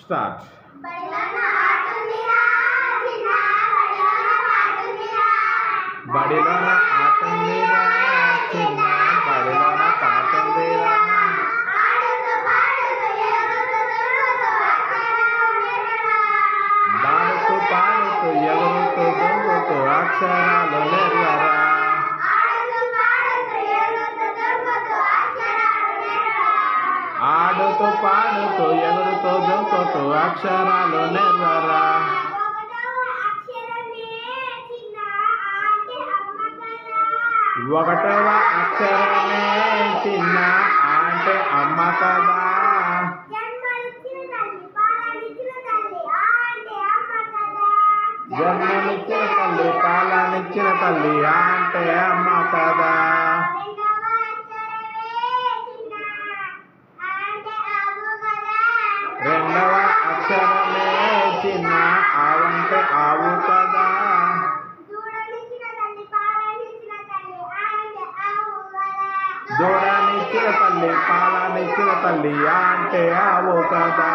Start. బడిలోన ఆటుందిరా చిన్న బడిలోన పాటుందిరా. పాడుతూ పాడుతూ ఎగురుతూ దొంగుతూ అక్షరాలు నేర్వరా. ఆడుతూ పాడుతూ ఎగురుతూ దొంగుతూ అక్షరాలు నేర్వరా. ఒకటవ అక్షరమే చిన్న అంటే అమ్మ కదా. జన్మనిచ్చిన తల్లి పాలనిచ్చిన తల్లి అంటే అమ్మ కదా. రెండవ అక్షరమే చిన్న ఆవంటే ఆవు కదా. దూడనిచ్చిన తల్లి పాలనిచ్చిన తల్లి అంటే ఆవు కదా.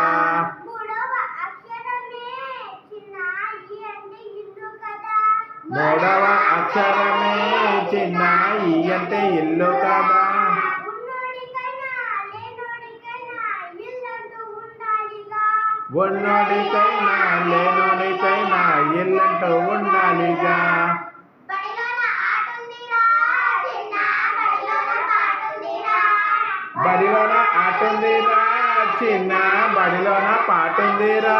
మూడవ అక్షరమే చిన్న ఈ అంటే ఇల్లు కదా. ఉన్నోడికైనా లేనోడికైనా ఇల్లంటూ ఉండాలిగా. బడిలోన ఆటుందిరా చిన్న బడిలోన పాటుందిరా.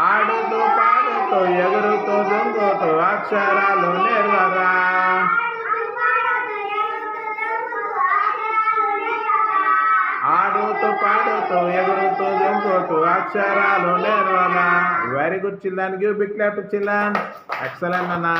ఆడుతూ పాడుతూ ఎగురుతూ దొంగుతూ అక్షరాలు నేర్వరా. ఆడుతూ పాడుతూ ఎగురుతూ దొంగుతూ అక్షరాలు నేర్వరా. Very good children, give big clap to children. Excellent అన్నా.